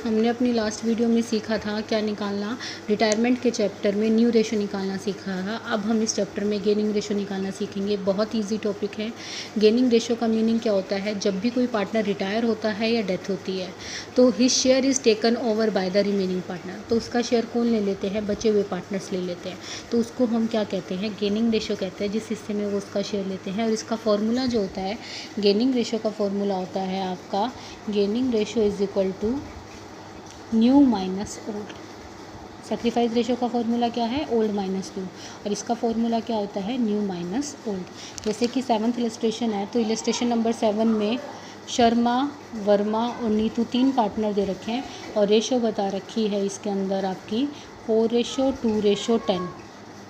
हमने अपनी last video में सीखा था क्या निकालना, रिटायरमेंट के चैप्टर में न्यू रेशो निकालना सीखा था। अब हम इस चैप्टर में गेनिंग रेशो निकालना सीखेंगे। बहुत इजी टॉपिक है। गेनिंग रेशो का मीनिंग क्या होता है, जब भी कोई पार्टनर रिटायर होता है या डेथ होती है तो his share is taken over by the remaining partner. तो उसका शेयर कौन ले लेते हैं, बचे हुए पार्टनर्स ले लेते हैं। तो उसको हम क्या कहते हैं, गेनिंग रेशो कहते हैं, जिस हिस्से में वो उसका शेयर लेते हैं। और इसका फॉर्मूला जो होता है, गेनिंग रेशो का फॉर्मूला होता है आपका, gaining ratio is equal to new minus old. Sacrifice ratio का फॉर्मूला क्या है, ओल्ड माइनस न्यू, और इसका फॉर्मूला क्या होता है, न्यू माइनस ओल्ड। जैसे कि 7th इलस्ट्रेशन है, तो इलस्ट्रेशन नंबर 7 में शर्मा, वर्मा और नीतू 3 पार्टनर दे रखे हैं और रेशो बता रखी है इसके अंदर आपकी 4:2:10।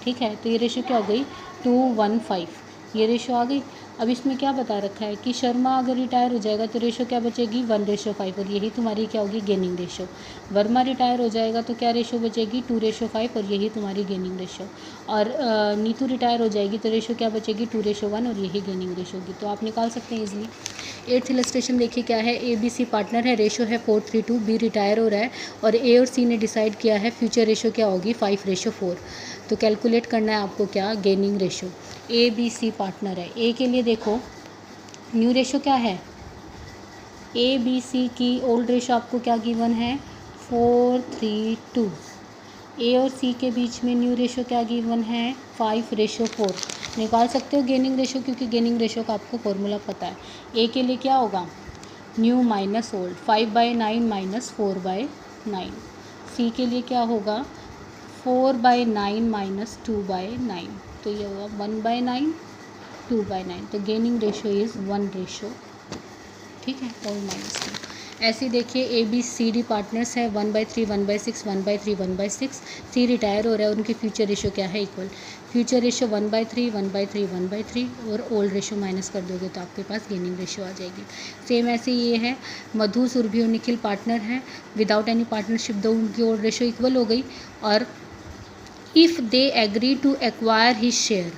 ठीक है, तो ये रेशो क्या हो गई, 2:1:5, ये रेशो आ गई। अब इसमें क्या बता रखा है कि शर्मा अगर रिटायर हो जाएगा तो रेशो क्या बचेगी, 1:5, और यही तुम्हारी क्या होगी, गेनिंग रेशो। वर्मा रिटायर हो जाएगा तो क्या रेशो बचेगी, 2:5, और यही तुम्हारी गेनिंग रेशो। और नीतू रिटायर हो जाएगी तो रेशो क्या बचेगी, 2:1, और यही गेनिंग रेशो होगी। तो आप निकाल सकते हैं इजीली। 8th इलस्ट्रेशन देखिए क्या है, ए बी सी पार्टनर है, रेशो है 4:3:2, बी रिटायर हो रहा है और ए और सी ने डिसाइड किया है फ्यूचर रेशो क्या होगी, 5:4। तो कैलकुलेट करना है आपको क्या, gaining ratio. A B C partner है, ए के लिए देखो न्यू रेशो क्या है, ए बी सी की ओल्ड रेशो आपको क्या गिवन है, 4:3:2। ए और सी के बीच में न्यू रेशो क्या गिवन है, 5:4। निकाल सकते हो गेनिंग रेशो, क्योंकि गेनिंग रेशो का आपको फॉर्मूला पता है। ए के लिए क्या होगा, न्यू माइनस ओल्ड, 5/9 माइनस 4/9। सी के लिए क्या होगा, 4/9 माइनस 2/9, तो ये होगा 1/9 2/9। तो गेनिंग रेशो इज़ 1:, ठीक है, ओल्ड माइनस न्यू। ऐसे देखिए A B C D partners है, 1/3 1/6 1/3 1/6। सी रिटायर हो रहा है, उनकी फ्यूचर रेशो क्या है, इक्वल। फ्यूचर रेशो 1/3 1/3 1/3, और ओल्ड रेशो माइनस कर दोगे तो आपके पास गेनिंग रेशो आ जाएगी। सेम ऐसे ये है, मधु, सुरभि और निखिल पार्टनर हैं, विदाउट एनी पार्टनरशिप दो उनकी ओल्ड रेशो इक्वल हो गई। और if they agree to acquire his share,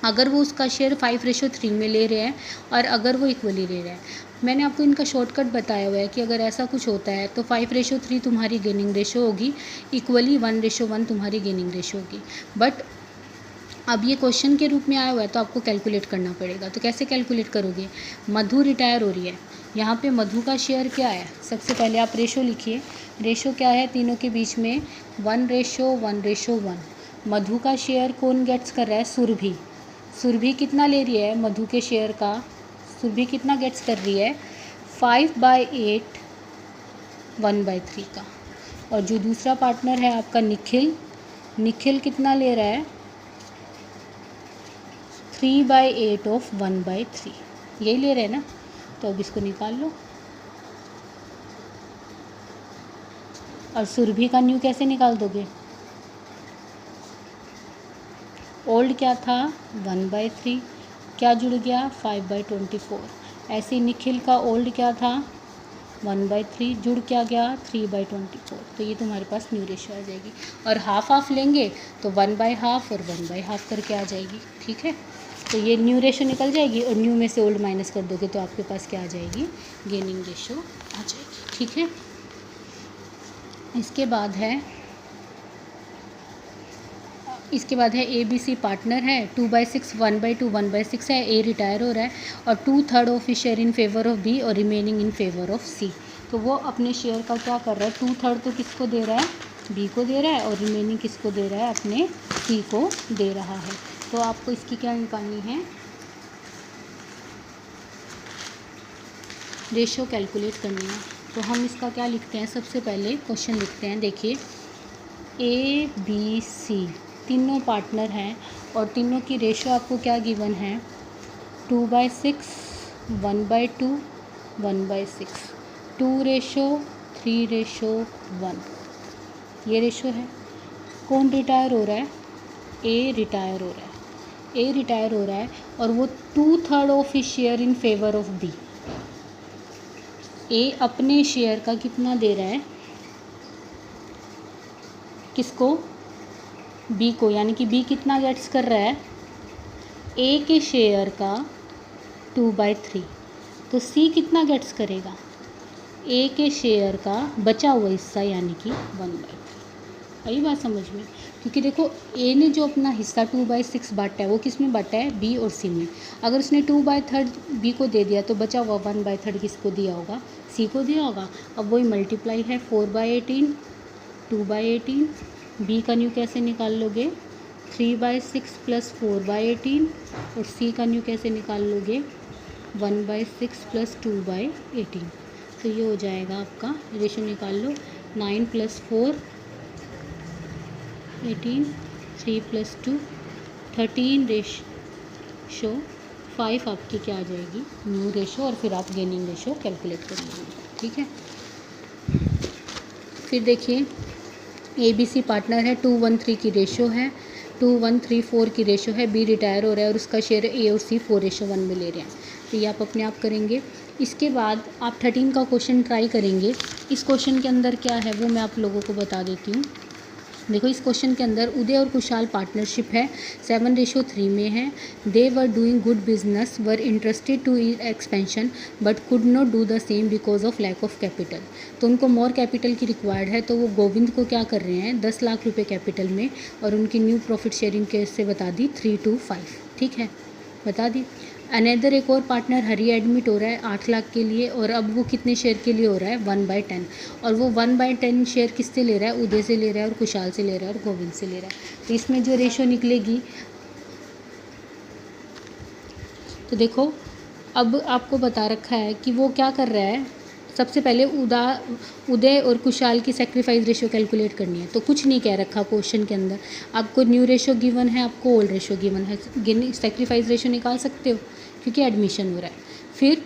अगर वो उसका शेयर 5:3 में ले रहे हैं और अगर वो इक्वली ले रहे हैं, मैंने आपको इनका शॉर्टकट बताया हुआ है कि अगर ऐसा कुछ होता है तो 5:3 तुम्हारी गेनिंग रेशो होगी, इक्वली 1:1 तुम्हारी गेनिंग रेशो होगी। बट अब ये क्वेश्चन के रूप में आया हुआ है तो आपको कैलकुलेट करना पड़ेगा। तो कैसे कैलकुलेट करोगे, मधु रिटायर हो रही है, यहाँ पे मधु का शेयर क्या है, सबसे पहले आप रेशो लिखिए। रेशो क्या है तीनों के बीच में, 1:1:1। मधु का शेयर कौन गेट्स कर रहा है, सुरभि। सुरभि कितना ले रही है मधु के शेयर का, सुरभि कितना गेट्स कर रही है, 5/8 1/3 का। और जो दूसरा पार्टनर है आपका निखिल, निखिल कितना ले रहा है, 3/8 ऑफ 1/3, यही ले रहे हैं ना। तो अब इसको निकाल लो। और सुरभि का न्यू कैसे निकाल दोगे, ओल्ड क्या था 1/3, क्या जुड़ गया 5/24। ऐसे ही निखिल का ओल्ड क्या था 1/3, जुड़ क्या गया 3/24। तो ये तुम्हारे पास न्यू रेशो आ जाएगी। और हाफ हाफ लेंगे तो 1/2 और 1/2 करके आ जाएगी, ठीक है। तो ये न्यू रेशो निकल जाएगी और न्यू में से ओल्ड माइनस कर दोगे तो आपके पास क्या आ जाएगी, गेनिंग रेशो आ जाएगी, ठीक है। इसके बाद है ए बी सी पार्टनर है, 2/6 1/2 1/6 है, ए रिटायर हो रहा है और 2/3 of his share in favour of B और remaining in favour of C. तो वो अपने शेयर का क्या कर रहा है, 2/3 तो किसको दे रहा है, बी को दे रहा है, और रिमेनिंग किसको दे रहा है, अपने सी को दे रहा है। तो आपको इसकी क्या निकालनी है, रेशो कैलकुलेट करनी है। तो हम इसका क्या लिखते हैं, सबसे पहले क्वेश्चन लिखते हैं। देखिए ए बी सी तीनों पार्टनर हैं और तीनों की रेशो आपको क्या गिवन है, 2/6 1/2 1/6, 2:3:1, ये रेशो है। कौन रिटायर हो रहा है, ए रिटायर हो रहा है, ए रिटायर हो रहा है और वो 2/3 of his share in favour of B. A अपने शेयर का कितना दे रहा है, किसको, बी को, यानी कि बी कितना गेट्स कर रहा है, ए के शेयर का 2/3। तो सी कितना गेट्स करेगा, ए के शेयर का बचा हुआ हिस्सा यानी कि 1/3। आई बात समझ में? क्योंकि देखो ए ने जो अपना हिस्सा 2/6 बांटा है वो किस में बांटा है, बी और सी में। अगर उसने 2/3 बी को दे दिया तो बचा हुआ 1/3 किसको दिया होगा, सी को दिया होगा। अब वही मल्टीप्लाई है 4/18 2/18। बी का न्यू कैसे निकाल लोगे, 3/6 प्लस 4/18। और सी का न्यू कैसे निकाल लोगे, 1/6 प्लस 2/18। तो ये हो जाएगा आपका, रेशो निकाल लो, 9 + 4 18, 3 + 2 13 रेशो 5 आपकी क्या आ जाएगी, न्यू रेशो। और फिर आप गेनिंग रेशो कैलकुलेट करेंगे, ठीक है। फिर देखिए ABC पार्टनर है, 2:1:3 की रेशो है, 2:1:3:4 की रेशो है। बी रिटायर हो रहा है और उसका शेयर ए और सी 4:1 में ले रहे हैं। तो ये आप अपने आप करेंगे। इसके बाद आप 13 का क्वेश्चन ट्राई करेंगे। इस क्वेश्चन के अंदर क्या है वो मैं आप लोगों को बता देती हूँ। देखो इस क्वेश्चन के अंदर उदय और कुशाल पार्टनरशिप है, 7:3 में है। They were doing good business, were interested to expansion but could not do the same because of lack of capital. तो उनको मोर कैपिटल की रिक्वायर्ड है, तो वो गोविंद को क्या कर रहे हैं, 10 लाख रुपए कैपिटल में, और उनकी न्यू प्रॉफिट शेयरिंग कैसे बता दी, 3 to 5, ठीक है, बता दी। अनदर एक और पार्टनर हरी एडमिट हो रहा है 8 लाख के लिए, और अब वो कितने शेयर के लिए हो रहा है, 1/10। और वो 1/10 शेयर किससे ले रहा है, उदय से ले रहा है और कुशाल से ले रहा है और गोविंद से ले रहा है। तो इसमें जो रेशो निकलेगी, तो देखो अब आपको बता रखा है कि वो क्या कर रहा है। सबसे पहले उदय और कुशाल की सेक्रीफाइस रेशो कैलकुलेट करनी है। तो कुछ नहीं कह रखा क्वेश्चन के अंदर, आपको न्यू रेशो गिवन है, आपको ओल्ड रेशो गिवन है, सेक्रीफाइस रेशो निकाल सकते हो क्योंकि एडमिशन हो रहा है। फिर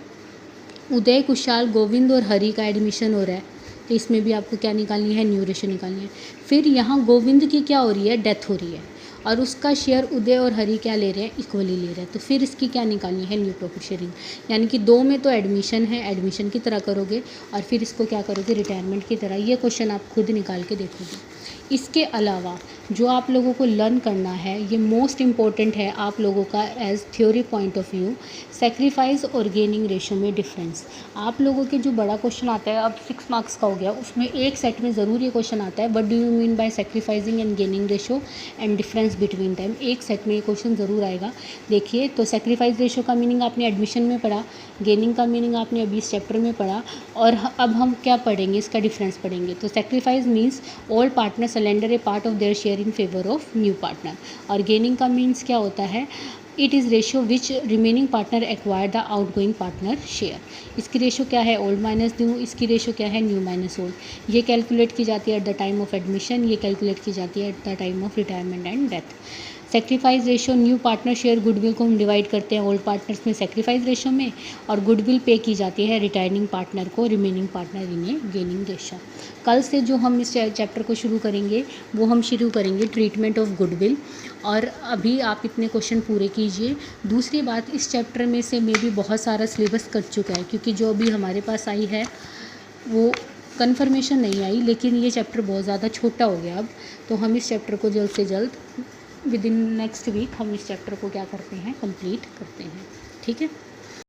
उदय, कुशाल, गोविंद और हरि का एडमिशन हो रहा है, तो इसमें भी आपको क्या निकालनी है, न्यू रेशो निकालनी है। फिर यहाँ गोविंद की क्या हो रही है, डेथ हो रही है, और उसका शेयर उदय और हरि क्या ले रहे हैं, इक्वली ले रहे हैं। तो फिर इसकी क्या निकालनी है, न्यू प्रॉफिट शेयरिंग। यानी कि 2 में तो एडमिशन है, एडमिशन की तरह करोगे, और फिर इसको क्या करोगे, रिटायरमेंट की तरह। ये क्वेश्चन आप खुद निकाल के देखोगे। इसके अलावा जो आप लोगों को लर्न करना है, ये मोस्ट इम्पॉर्टेंट है आप लोगों का as theory point of view, sacrifice और गेनिंग रेशो में डिफरेंस। आप लोगों के जो बड़ा क्वेश्चन आता है, अब 6 मार्क्स का हो गया, उसमें एक सेट में ज़रूर ये क्वेश्चन आता है, what do you mean by sacrificing and gaining ratio and difference between them. एक सेट में ये क्वेश्चन ज़रूर आएगा। देखिए, तो सेक्रीफाइस रेशो का मीनिंग आपने एडमिशन में पढ़ा, गेनिंग का मीनिंग आपने अभी इस चैप्टर में पढ़ा, और अब हम क्या पढ़ेंगे, इसका डिफरेंस पढ़ेंगे। तो sacrifice means all partner surrender A part of their share in favour of new partner. और गेनिंग का मीन्स क्या होता है, it is ratio which remaining partner acquire the outgoing partner share. इसकी रेशियो क्या है, ओल्ड माइनस न्यू, इसकी ratio क्या है, न्यू माइनस ओल्ड। ये कैलकुलेट की जाती है at the time of admission, ये कैलकुलेट की जाती है at the time of retirement and death. Sacrifice ratio, new partner share goodwill को हम डिवाइड करते हैं ओल्ड पार्टनर्स में सेक्रीफाइस रेशो में, और गुडविल पे की जाती है रिटायरिंग पार्टनर को, remaining partner in A gaining ratio. कल से जो हम इस चैप्टर को शुरू करेंगे वो हम शुरू करेंगे ट्रीटमेंट ऑफ गुडविल, और अभी आप इतने क्वेश्चन पूरे कीजिए। दूसरी बात, इस चैप्टर में से मे भी बहुत सारा सिलेबस कट चुका है, क्योंकि जो अभी हमारे पास आई है वो कन्फर्मेशन नहीं आई, लेकिन ये चैप्टर बहुत ज़्यादा छोटा हो गया अब। तो हम इस चैप्टर को जल्द से जल्द विद इन नेक्स्ट वीक हम इस चैप्टर को क्या करते हैं, कंप्लीट करते हैं, ठीक है।